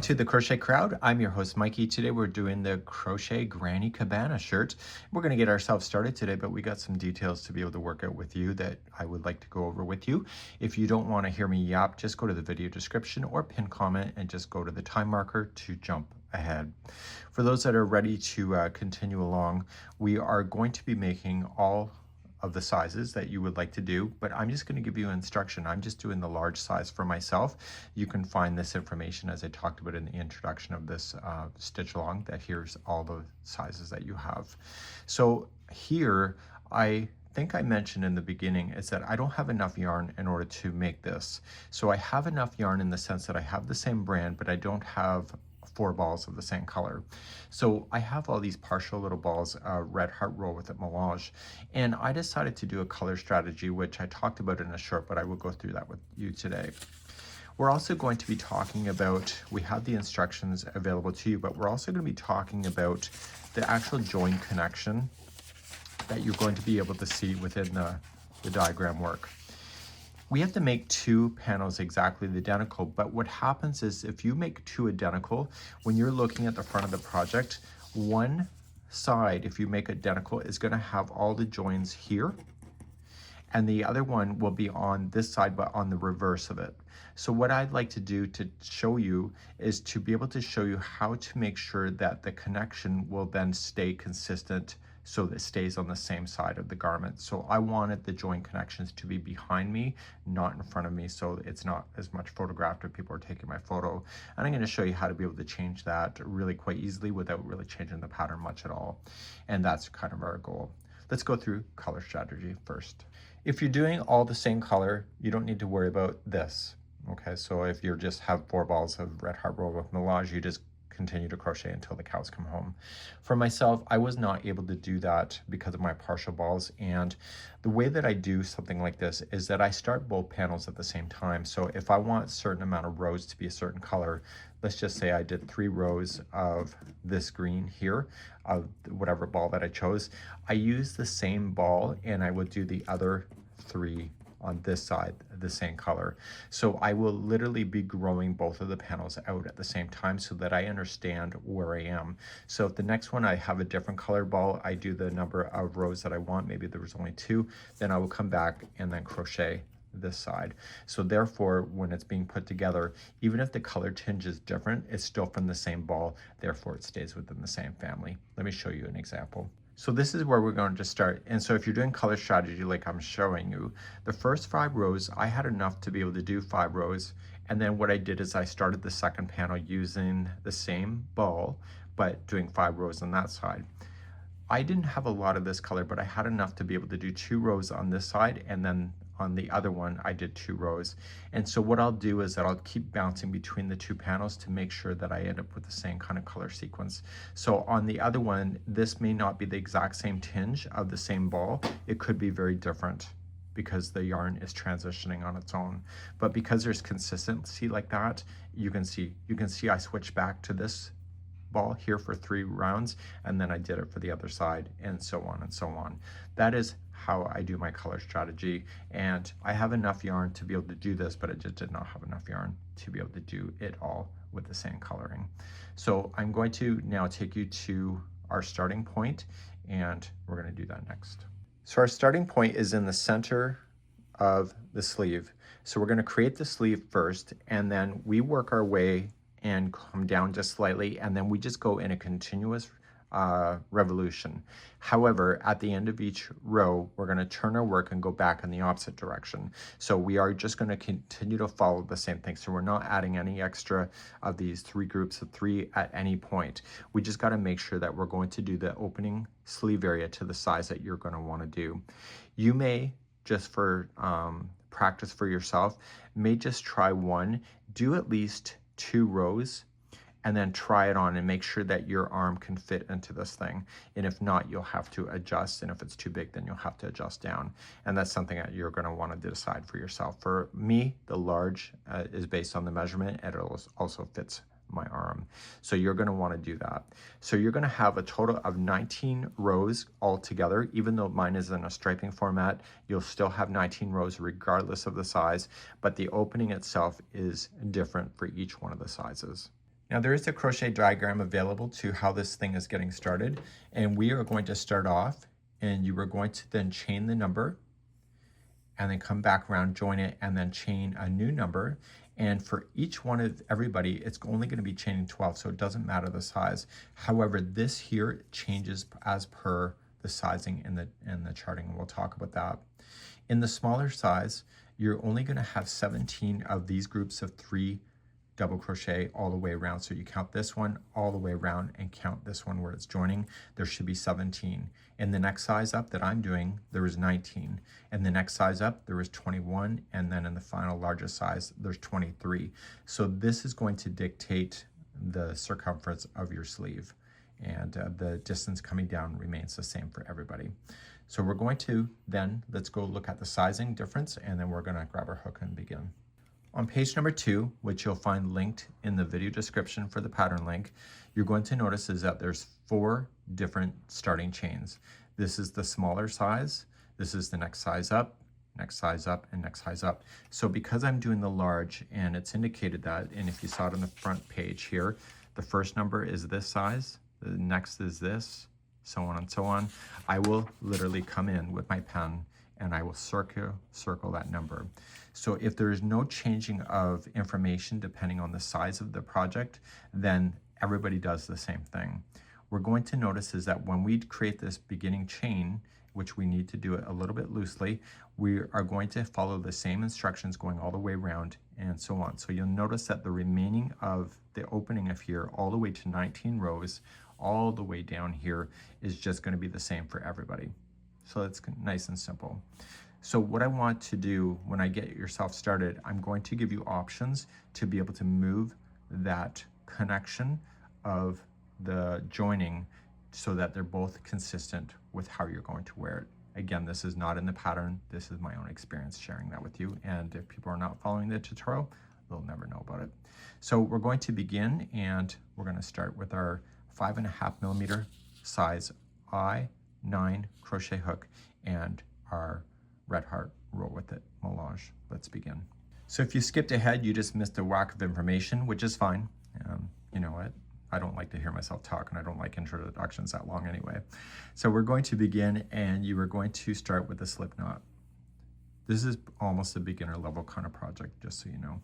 to the Crochet Crowd. I'm your host, Mikey. Today we're doing the Crochet Granny Cabana shirt. We're going to get ourselves started today, but we got some details to be able to work out with you that I would like to go over with you. If you don't want to hear me yap, just go to the video description or pin comment and just go to the time marker to jump ahead. For those that are ready to continue along, we are going to be making all of the sizes that you would like to do, but I'm just going to give you instruction. I'm just doing the large size for myself. You can find this information as I talked about in the introduction of this stitch along, that here's all the sizes that you have. So here, I think I mentioned in the beginning is that I don't have enough yarn in order to make this. So I have enough yarn in the sense that I have the same brand, but I don't have 4 balls of the same color. So I have all these partial little balls, red heart roll with it Melange, and I decided to do a color strategy, which I talked about in a short, but I will go through that with you today. We're also going to be talking about, we have the instructions available to you, but we're also going to be talking about the actual join connection that you're going to be able to see within the diagram work. We have to make 2 panels exactly identical, but what happens is if you make 2 identical, when you're looking at the front of the project, one side, if you make identical, is going to have all the joins here, and the other one will be on this side, but on the reverse of it. So what I'd like to do to show you is to be able to show you how to make sure that the connection will then stay consistent so that it stays on the same side of the garment. So I wanted the join connections to be behind me, not in front of me, so it's not as much photographed if people are taking my photo. And I'm going to show you how to be able to change that really quite easily without really changing the pattern much at all. And that's kind of our goal. Let's go through color strategy first. If you're doing all the same color, you don't need to worry about this. Okay, so if you just have 4 balls of red heart roll with Melange, you just continue to crochet until the cows come home. For myself, I was not able to do that because of my partial balls, and the way that I do something like this is that I start both panels at the same time. So if I want a certain amount of rows to be a certain color, let's just say I did 3 rows of this green here, of whatever ball that I chose, I use the same ball and I would do the other 3 on this side, the same color. So I will literally be growing both of the panels out at the same time so that I understand where I am. So if the next one I have a different color ball, I do the number of rows that I want, maybe there was only 2, then I will come back and then crochet this side. So therefore, when it's being put together, even if the color tinge is different, it's still from the same ball, therefore it stays within the same family. Let me show you an example. So this is where we're going to start. And so if you're doing color strategy like I'm showing you, the first 5 rows, I had enough to be able to do 5 rows. And then what I did is I started the second panel using the same ball, but doing 5 rows on that side. I didn't have a lot of this color, but I had enough to be able to do 2 rows on this side, and then on the other one I did 2 rows. And so what I'll do is that I'll keep bouncing between the 2 panels to make sure that I end up with the same kind of color sequence. So on the other one, this may not be the exact same tinge of the same ball. It could be very different because the yarn is transitioning on its own. But because there's consistency like that, you can see I switched back to this ball here for 3 rounds, and then I did it for the other side, and so on and so on. That is how I do my color strategy, and I have enough yarn to be able to do this, but I just did not have enough yarn to be able to do it all with the same coloring. So I'm going to now take you to our starting point, and we're going to do that next. So our starting point is in the center of the sleeve. So we're going to create the sleeve first, and then we work our way and come down just slightly, and then we just go in a continuous revolution. However, at the end of each row, we're going to turn our work and go back in the opposite direction. So we are just going to continue to follow the same thing. So we're not adding any extra of these 3 groups of 3 at any point. We just got to make sure that we're going to do the opening sleeve area to the size that you're going to want to do. You may, just for practice for yourself, may just try one, do at least 2 rows, and then try it on and make sure that your arm can fit into this thing. And if not, you'll have to adjust, and if it's too big, then you'll have to adjust down. And that's something that you're going to want to decide for yourself. For me, the large is based on the measurement, and it also fits my arm. So you're going to want to do that. So you're going to have a total of 19 rows all together. Even though mine is in a striping format, you'll still have 19 rows regardless of the size, but the opening itself is different for each one of the sizes. Now there is a crochet diagram available to how this thing is getting started, and we are going to start off, and you are going to then chain the number and then come back around, join it, and then chain a new number. And for each one of everybody, it's only going to be chaining 12, so it doesn't matter the size. However, this here changes as per the sizing in the charting, and we'll talk about that. In the smaller size, you're only going to have 17 of these groups of 3 double crochet all the way around. So you count this one all the way around and count this one where it's joining. There should be 17. In the next size up that I'm doing, there is 19. And the next size up, there is 21. And then in the final largest size, there's 23. So this is going to dictate the circumference of your sleeve. And the distance coming down remains the same for everybody. So we're going to then, let's go look at the sizing difference, and then we're going to grab our hook and begin. On page number 2, which you'll find linked in the video description for the pattern link, you're going to notice is that there's 4 different starting chains. This is the smaller size, this is the next size up, and next size up. So because I'm doing the large, and it's indicated that, and if you saw it on the front page here, the first number is this size, the next is this, so on and so on. I will literally come in with my pen and I will circle that number. So if there is no changing of information depending on the size of the project, then everybody does the same thing. We're going to notice is that when we create this beginning chain, which we need to do it a little bit loosely, we are going to follow the same instructions going all the way around and so on. So you'll notice that the remaining of the opening of here all the way to 19 rows, all the way down here is just going to be the same for everybody. So it's nice and simple. So what I want to do when I get yourself started, I'm going to give you options to be able to move that connection of the joining so that they're both consistent with how you're going to wear it. Again, this is not in the pattern. This is my own experience sharing that with you. And if people are not following the tutorial, they'll never know about it. So we're going to begin, and we're going to start with our 5.5mm size I9 crochet hook and our red heart roll with it melange. Let's begin. So if you skipped ahead, you just missed a whack of information, which is fine. You know what? I don't like to hear myself talk, and I don't like introductions that long anyway. So we're going to begin, and you are going to start with a slip knot. This is almost a beginner level kind of project, just so you know.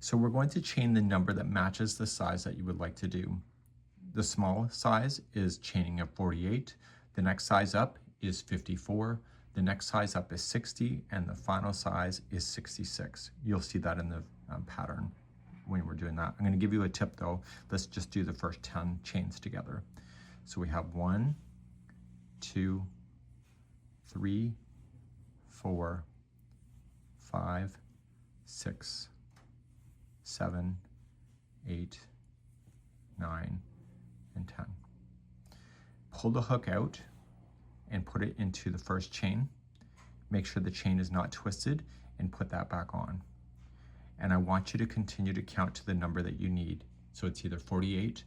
So we're going to chain the number that matches the size that you would like to do. The small size is chaining of 48. The next size up is 54. The next size up is 60, and the final size is 66. You'll see that in the pattern when we're doing that. I'm going to give you a tip though. Let's just do the first 10 chains together. So we have 1, 2, 3, 4, 5, 6, 7, 8, 9, and 10. Pull the hook out and put it into the first chain. Make sure the chain is not twisted and put that back on. And I want you to continue to count to the number that you need. So it's either 48,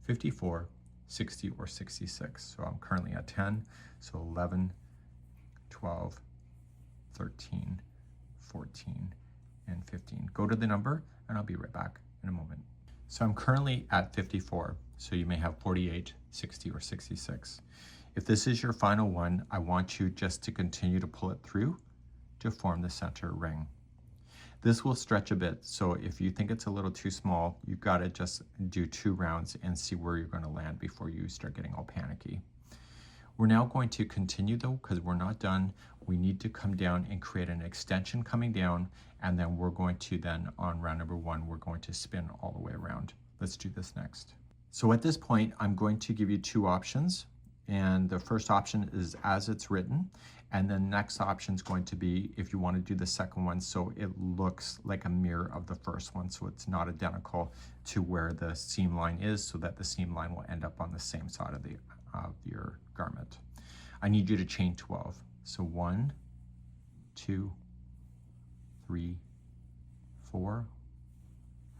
54, 60, or 66. So I'm currently at 10, so 11, 12, 13, 14, and 15. Go to the number and I'll be right back in a moment. So I'm currently at 54. So you may have 48, 60, or 66. If this is your final one, I want you just to continue to pull it through to form the center ring. This will stretch a bit, so if you think it's a little too small, you've got to just do 2 rounds and see where you're going to land before you start getting all panicky. We're now going to continue though, because we're not done. We need to come down and create an extension coming down, and then we're going to then, on round number 1, we're going to spin all the way around. Let's do this next. So at this point, I'm going to give you 2 options. And the first option is as it's written, and then next option is going to be if you want to do the second one so it looks like a mirror of the first one, so it's not identical to where the seam line is, so that the seam line will end up on the same side of your garment. I need you to chain 12. So 1, 2, 3, 4,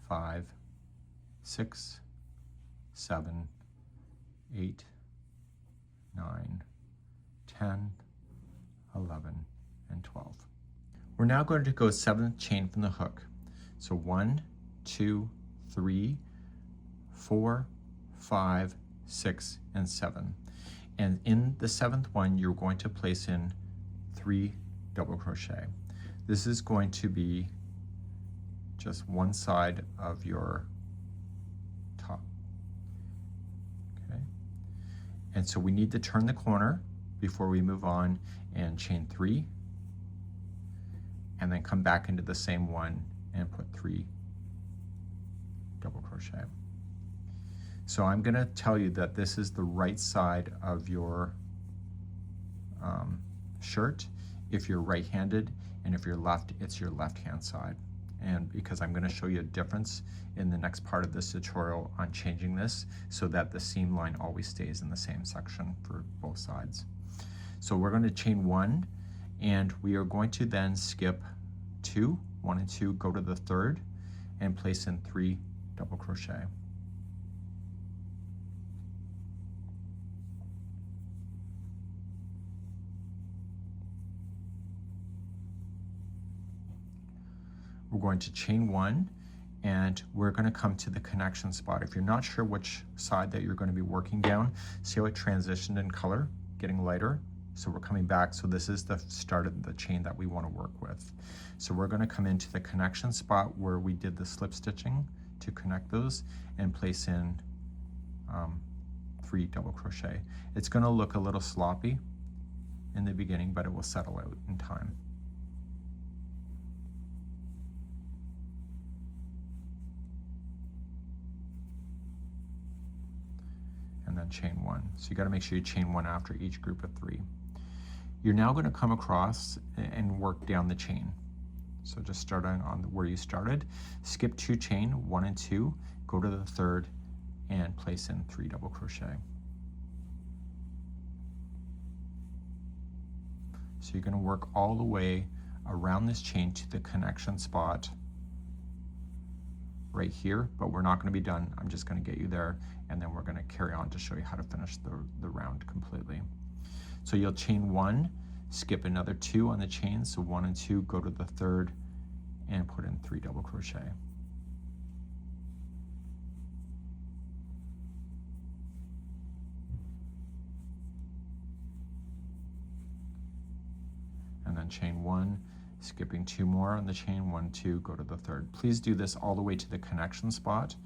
5, 6, 7, 8, 9, 10, 11, and 12. We're now going to go 7th chain from the hook. So 1, 2, 3, 4, 5, 6, and 7. And in the 7th one, you're going to place in 3 double crochet. This is going to be just one side of your top. Okay. And so we need to turn the corner before we move on and chain 3, and then come back into the same one and put 3 double crochet. So I'm going to tell you that this is the right side of your shirt if you're right-handed, and if you're left, it's your left-hand side. And because I'm going to show you a difference in the next part of this tutorial on changing this so that the seam line always stays in the same section for both sides. So we're going to chain 1, and we are going to then skip 2, 1 and 2, go to the 3rd, and place in 3 double crochet. We're going to chain 1, and we're going to come to the connection spot. If you're not sure which side that you're going to be working down, see how it transitioned in color, getting lighter? So we're coming back, so this is the start of the chain that we want to work with. So we're going to come into the connection spot where we did the slip stitching to connect those and place in 3 double crochet. It's going to look a little sloppy in the beginning, but it will settle out in time. And then chain 1. So you got to make sure you chain 1 after each group of 3. You're now going to come across and work down the chain. So just start on where you started, skip 2 chain, 1 and 2, go to the 3rd, and place in 3 double crochet. So you're going to work all the way around this chain to the connection spot right here, but we're not going to be done. I'm just going to get you there, and then we're going to carry on to show you how to finish the round completely. So you'll chain 1, skip another 2 on the chain, so 1 and 2, go to the 3rd, and put in 3 double crochet. And then chain 1, skipping 2 more on the chain, 1, 2, go to the 3rd. Please do this all the way to the connection spot,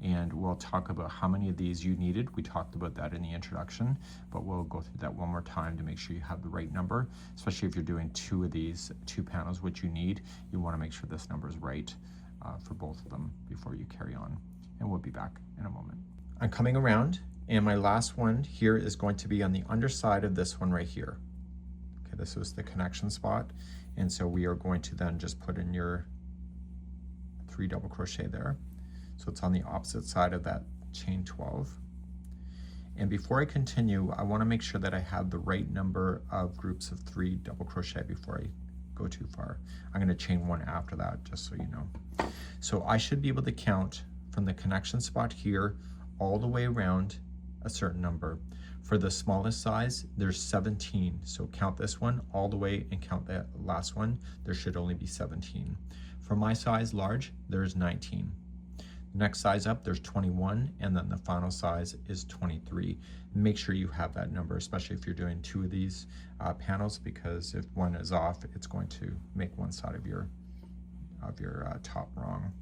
and we'll talk about how many of these you needed. We talked about that in the introduction, but we'll go through that one more time to make sure you have the right number, especially if you're doing 2 of these 2 panels, which you need. You want to make sure this number is right for both of them before you carry on, and we'll be back in a moment. I'm coming around, and my last one here is going to be on the underside of this one right here. Okay, this was the connection spot, and so we are going to then just put in your 3 double crochet there. So it's on the opposite side of that chain 12. And before I continue, I want to make sure that I have the right number of groups of 3 double crochet before I go too far. I'm going to chain 1 after that, just so you know. So I should be able to count from the connection spot here all the way around a certain number. For the smallest size, there's 17. So count this one all the way and count that last one. There should only be 17. For my size, large, there's 19. The next size up, there's 21, and then the final size is 23. Make sure you have that number, especially if you're doing 2 of these panels, because if one is off, it's going to make one side of your top wrong.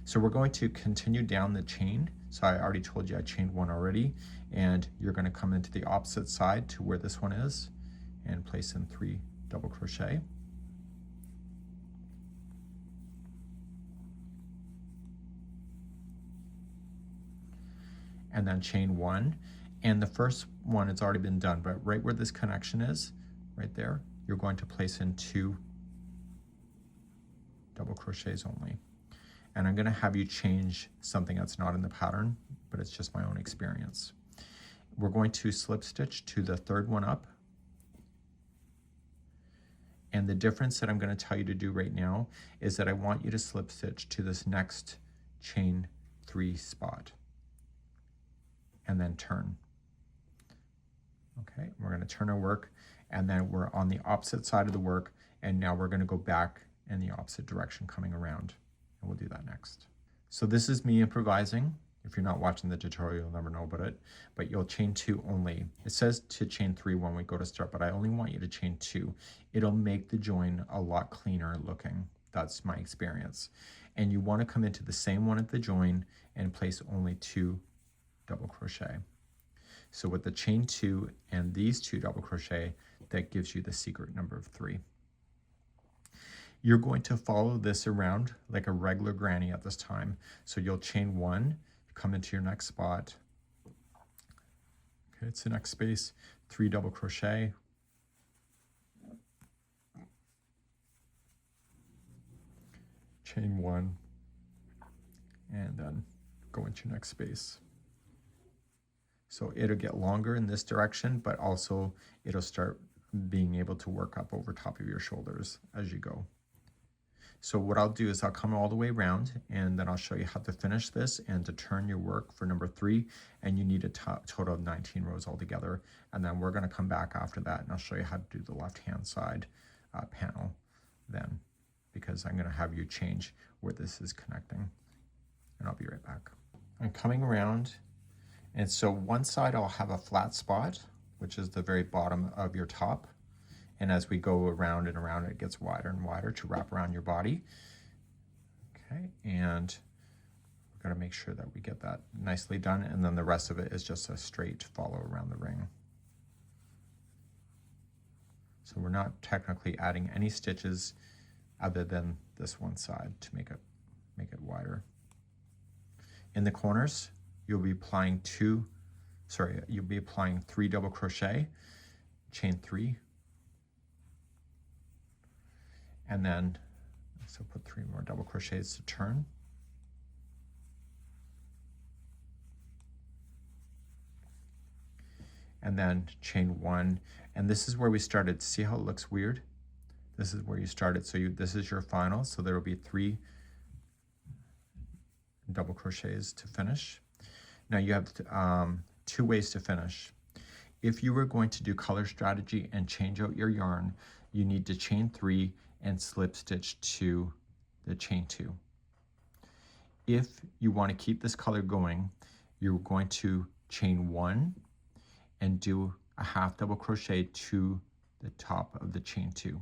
So we're going to continue down the chain. So I already told you I chained 1 already, and you're going to come into the opposite side to where this one is and place in 3 double crochet. And then chain 1, and the first one has already been done, but right where this connection is, right there, you're going to place in 2 double crochets only. And I'm going to have you change something that's not in the pattern, but it's just my own experience. We're going to slip stitch to the 3rd one up, and the difference that I'm going to tell you to do right now is that I want you to slip stitch to this next chain 3 spot, and then turn. Okay, we're going to turn our work, and then we're on the opposite side of the work, and now we're going to go back in the opposite direction coming around, and we'll do that next. So this is me improvising. If you're not watching the tutorial, you'll never know about it, but you'll chain 2 only. It says to chain 3 when we go to start, but I only want you to chain 2. It'll make the join a lot cleaner looking. That's my experience. And you want to come into the same one at the join and place only 2 double crochet. So with the chain 2 and these 2 double crochet, that gives you the secret number of 3. You're going to follow this around like a regular granny at this time. So you'll chain 1, come into your next spot. Okay, it's the next space, 3 double crochet. Chain 1, and then go into your next space. So it'll get longer in this direction, but also it'll start being able to work up over top of your shoulders as you go. So what I'll do is I'll come all the way around, and then I'll show you how to finish this and to turn your work for number 3, and you need a total of 19 rows altogether. And then we're going to come back after that, and I'll show you how to do the left hand side panel then, because I'm going to have you change where this is connecting, and I'll be right back. I'm coming around, and so one side I'll have a flat spot, which is the very bottom of your top. And as we go around and around, it gets wider and wider to wrap around your body. Okay, and we're going to make sure that we get that nicely done. And then the rest of it is just a straight follow around the ring. So we're not technically adding any stitches other than this one side to make it wider. In the corners, you'll be applying 3 double crochet, chain 3. And then, so put 3 more double crochets to turn. And then chain 1. And this is where we started. See how it looks weird? This is where you started. So this is your final. So there will be 3 double crochets to finish. Now you have 2 ways to finish. If you were going to do color strategy and change out your yarn, you need to chain 3 and slip stitch to the chain 2. If you want to keep this color going, you're going to chain 1 and do a half double crochet to the top of the chain 2.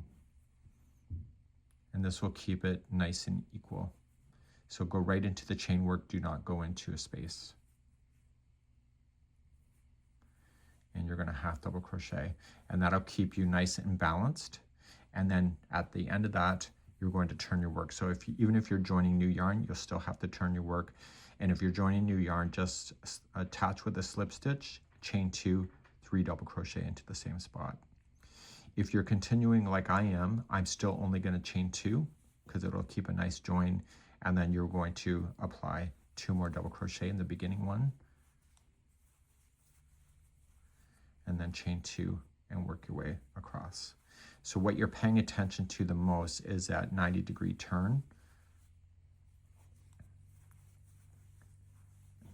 And this will keep it nice and equal. So go right into the chain work, do not go into a space. And you're going to half double crochet, and that'll keep you nice and balanced. And then at the end of that, you're going to turn your work. So even if you're joining new yarn, you'll still have to turn your work. And if you're joining new yarn, just attach with a slip stitch, chain 2, 3 double crochet into the same spot. If you're continuing like I am, I'm still only going to chain 2 because it'll keep a nice join. And then you're going to apply 2 more double crochet in the beginning one. And then chain 2 and work your way across. So what you're paying attention to the most is that 90-degree turn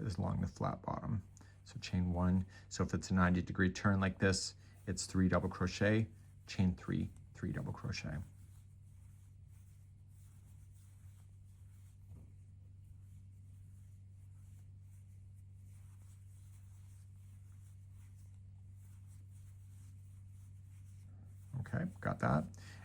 is along the flat bottom. So chain 1. So if it's a 90-degree turn like this, it's 3 double crochet, chain 3, 3 double crochet. Okay, got that.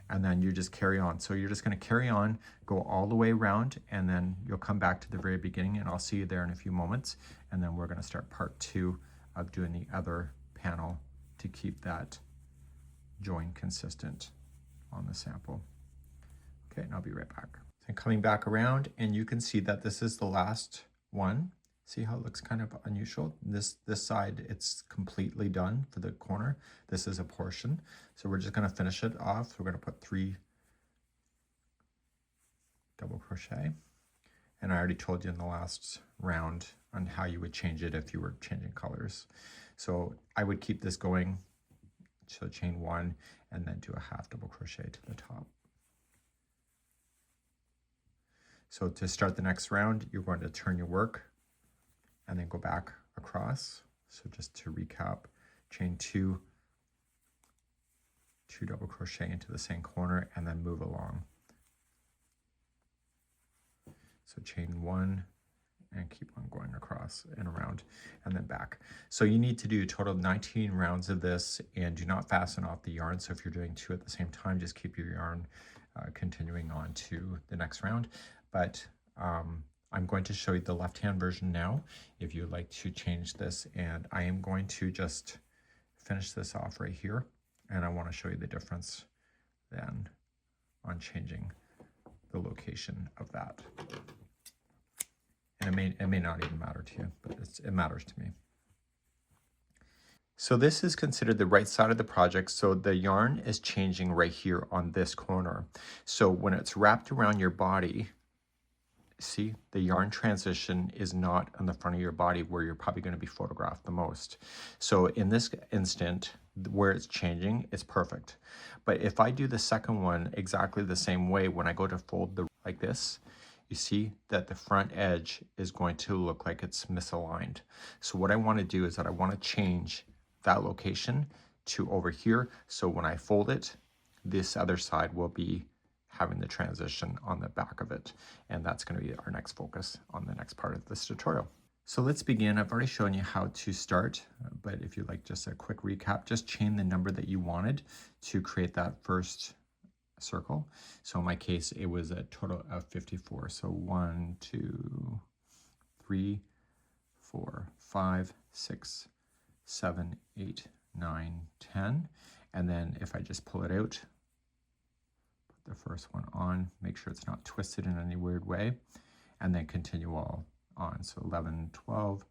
And then you just carry on. So you're just going to carry on, go all the way around, and then you'll come back to the very beginning, and I'll see you there in a few moments. And then we're going to start part 2 of doing the other panel to keep that join consistent on the sample. Okay, and I'll be right back. So coming back around, and you can see that this is the last one. See how it looks kind of unusual? This side, it's completely done for the corner. This is a portion. So we're just going to finish it off. We're going to put 3 double crochet. And I already told you in the last round on how you would change it if you were changing colors. So I would keep this going. So chain 1 and then do a half double crochet to the top. So to start the next round, you're going to turn your work and then go back across. So just to recap, chain 2, 2 double crochet into the same corner, and then move along. So chain 1, and keep on going across and around and then back. So you need to do a total of 19 rounds of this, and do not fasten off the yarn. So if you're doing 2 at the same time, just keep your yarn continuing on to the next round. But I'm going to show you the left-hand version now if you'd like to change this, and I am going to just finish this off right here, and I want to show you the difference then on changing the location of that. And it may not even matter to you, but it matters to me. So this is considered the right side of the project. So the yarn is changing right here on this corner. So when it's wrapped around your body, see, the yarn transition is not on the front of your body where you're probably going to be photographed the most. So in this instant, where it's changing, it's perfect. But if I do the second one exactly the same way, when I go to fold the like this, you see that the front edge is going to look like it's misaligned. So what I want to do is that I want to change that location to over here. So when I fold it, this other side will be having the transition on the back of it. And that's going to be our next focus on the next part of this tutorial. So let's begin. I've already shown you how to start, but if you'd like just a quick recap, just chain the number that you wanted to create that first circle. So in my case, it was a total of 54. So 1, 2, 3, 4, 5, 6, 7, 8, 9, 10. And then if I just pull it out, put the first one on, make sure it's not twisted in any weird way, and then continue all on. So 11, 12,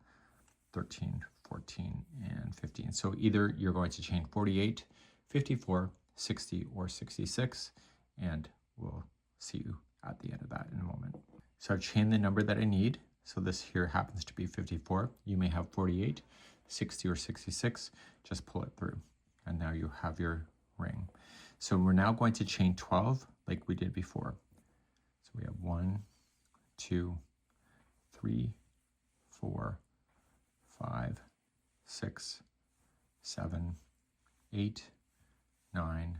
13, 14, and 15. So either you're going to chain 48, 54, 60, or 66, and we'll see you at the end of that in a moment. So I've chained the number that I need. So this here happens to be 54. You may have 48, 60, or 66. Just pull it through, and now you have your ring. So we're now going to chain 12 like we did before. So we have 1, 2, 3, 4, 5, 6, 7, 8, 9,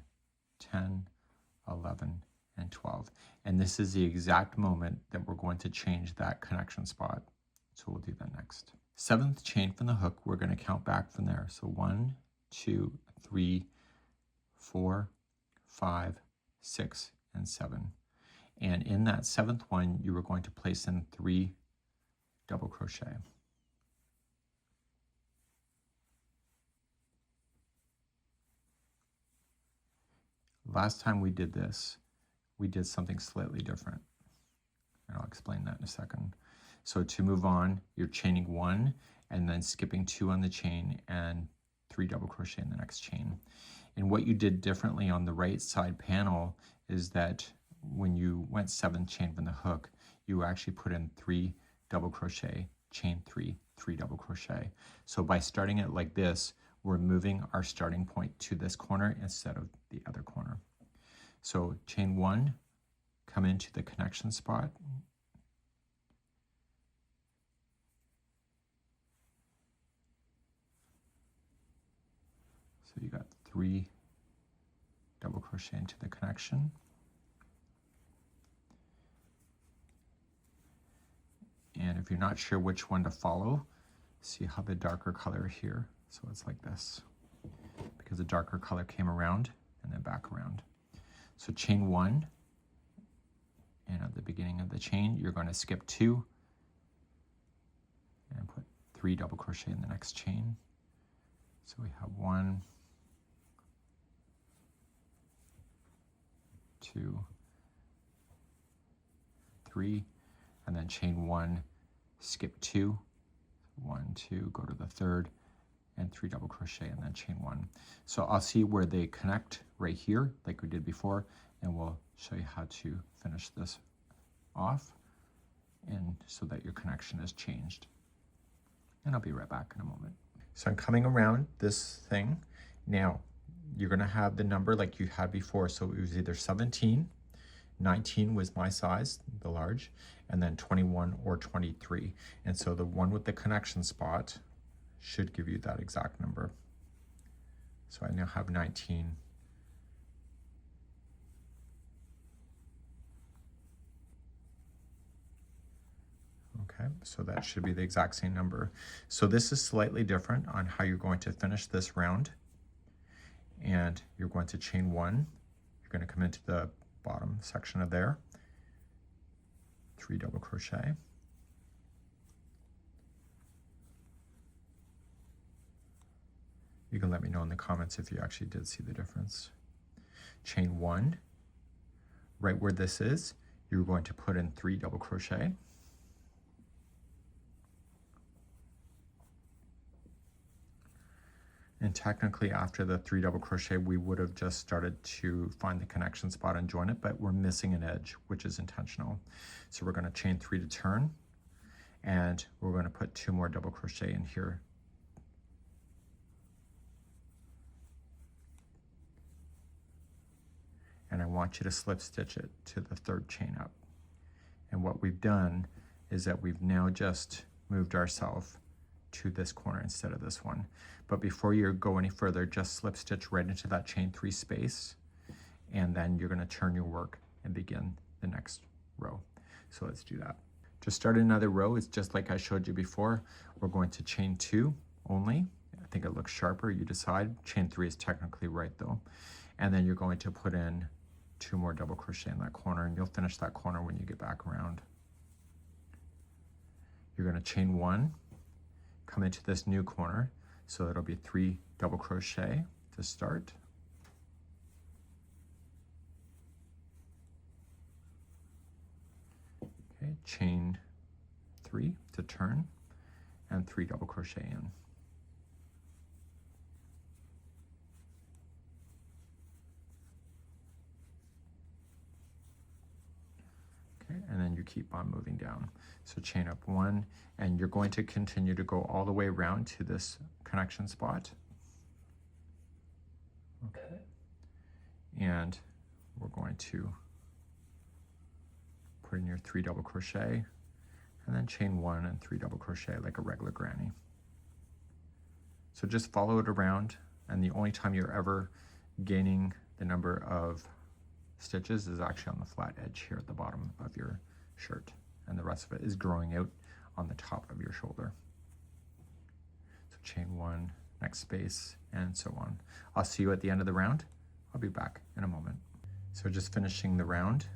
10, 11, and 12. And this is the exact moment that we're going to change that connection spot. So we'll do that next. 7th chain from the hook, we're going to count back from there. So 1, 2, 3, 4, 5, 6, and 7. And in that 7th one, you were going to place in 3 double crochet. Last time we did this, we did something slightly different, and I'll explain that in a second. So to move on, you're chaining 1 and then skipping 2 on the chain and 3 double crochet in the next chain. And what you did differently on the right side panel is that when you went 7th chain from the hook, you actually put in 3 double crochet, chain 3, 3 double crochet. So by starting it like this, we're moving our starting point to this corner instead of the other corner. So chain 1, come into the connection spot. So you got 3 double crochet into the connection. And if you're not sure which one to follow, see how the darker color here. So it's like this, because the darker color came around and then back around. So chain 1, and at the beginning of the chain, you're going to skip 2 and put 3 double crochet in the next chain. So we have 1, 2, 3, and then chain 1, skip 2, 1, 2, go to the 3rd, and 3 double crochet, and then chain 1. So I'll see where they connect right here like we did before, and we'll show you how to finish this off, and so that your connection is changed. And I'll be right back in a moment. So I'm coming around this thing. Now you're going to have the number like you had before. So it was either 17, 19 was my size, the large, and then 21 or 23. And so the one with the connection spot should give you that exact number. So I now have 19. Okay. so that should be the exact same number. So this is slightly different on how you're going to finish this round. And you're going to chain 1. You're going to come into the bottom section of there, 3 double crochet. You can let me know in the comments if you actually did see the difference. Chain 1, right where this is, you're going to put in 3 double crochet. And technically after the 3 double crochet, we would have just started to find the connection spot and join it, but we're missing an edge, which is intentional. So we're going to chain 3 to turn, and we're going to put 2 more double crochet in here. And I want you to slip stitch it to the 3rd chain up. And what we've done is that we've now just moved ourselves to this corner instead of this one. But before you go any further, just slip stitch right into that chain 3 space, and then you're going to turn your work and begin the next row. So let's do that. To start another row, it's just like I showed you before. We're going to chain 2 only. I think it looks sharper, you decide. Chain 3 is technically right though. And then you're going to put in 2 more double crochet in that corner, and you'll finish that corner when you get back around. You're going to chain 1, come into this new corner, so it'll be 3 double crochet to start. Okay, chain 3 to turn, and 3 double crochet in. And then you keep on moving down. So chain up 1, and you're going to continue to go all the way around to this connection spot. Okay. And we're going to put in your 3 double crochet, and then chain 1 and 3 double crochet like a regular granny. So just follow it around, and the only time you're ever gaining the number of stitches is actually on the flat edge here at the bottom of your shirt, and the rest of it is growing out on the top of your shoulder. So chain 1, next space, and so on. I'll see you at the end of the round. I'll be back in a moment. So just finishing the round,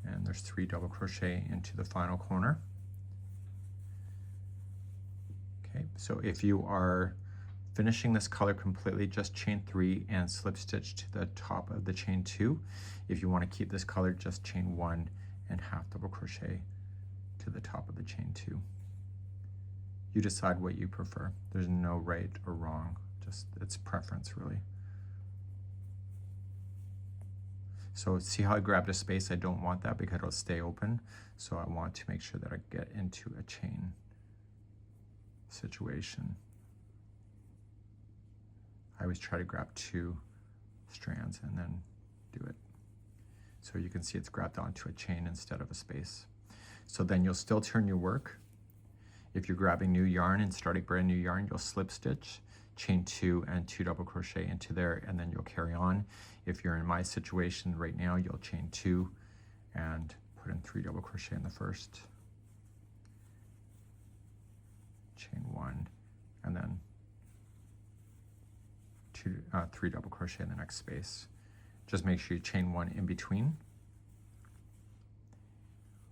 and there's 3 double crochet into the final corner. Okay, so if you are finishing this color completely, just chain 3 and slip stitch to the top of the chain 2. If you want to keep this color, just chain 1 and half double crochet to the top of the chain 2. You decide what you prefer. There's no right or wrong, just it's preference really. So see how I grabbed a space? I don't want that because it'll stay open. So I want to make sure that I get into a chain situation. I always try to grab 2 strands and then do it. So you can see it's grabbed onto a chain instead of a space. So then you'll still turn your work. If you're grabbing new yarn and starting brand new yarn, you'll slip stitch, chain 2 and 2 double crochet into there, and then you'll carry on. If you're in my situation right now, you'll chain 2 and put in 3 double crochet in the first, chain 1, and then 3 double crochet in the next space. Just make sure you chain 1 in between.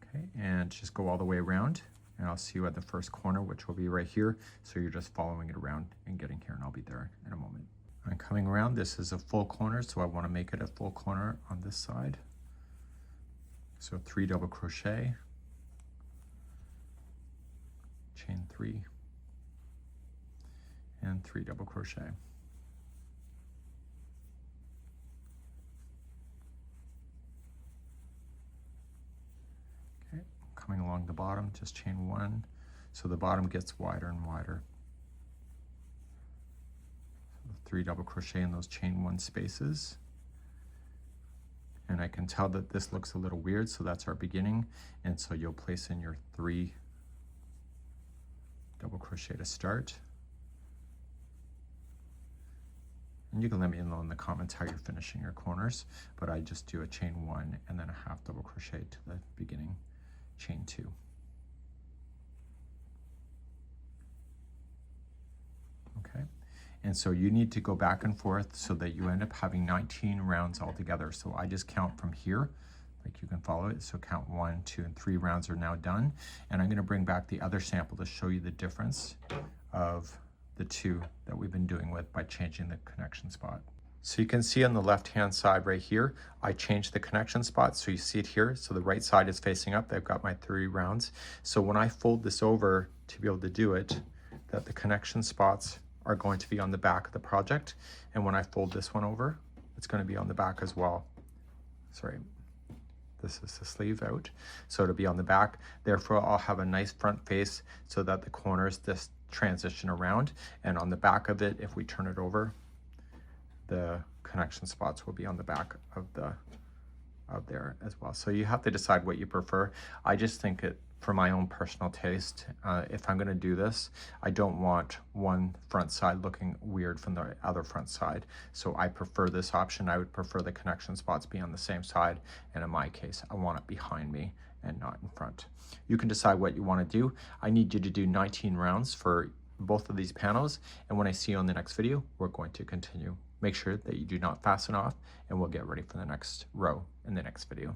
Okay, and just go all the way around, and I'll see you at the first corner, which will be right here. So you're just following it around and getting here, and I'll be there in a moment. I'm coming around. This is a full corner, so I want to make it a full corner on this side. So 3 double crochet, chain 3, and 3 double crochet. Coming along the bottom, just chain 1, so the bottom gets wider and wider. So 3 double crochet in those chain 1 spaces. And I can tell that this looks a little weird, so that's our beginning. And so you'll place in your 3 double crochet to start. And you can let me know in the comments how you're finishing your corners, but I just do a chain 1 and then a half double crochet to the beginning. Chain 2. Okay. And so you need to go back and forth so that you end up having 19 rounds altogether. So I just count from here, like you can follow it. So count 1, 2, and 3 rounds are now done. And I'm gonna bring back the other sample to show you the difference of the two that we've been doing with by changing the connection spot. So you can see on the left-hand side right here, I changed the connection spot. So you see it here. So the right side is facing up. I've got my 3 rounds. So when I fold this over to be able to do it, that the connection spots are going to be on the back of the project. And when I fold this one over, it's going to be on the back as well. Sorry, this is the sleeve out. So it'll be on the back. Therefore, I'll have a nice front face so that the corners just transition around. And on the back of it, if we turn it over, the connection spots will be on the back of there as well. So you have to decide what you prefer. I just think it, for my own personal taste, if I'm going to do this, I don't want one front side looking weird from the other front side. So I prefer this option. I would prefer the connection spots be on the same side. And in my case, I want it behind me and not in front. You can decide what you want to do. I need you to do 19 rounds for both of these panels. And when I see you on the next video, we're going to continue. Make sure that you do not fasten off, and we'll get ready for the next row in the next video.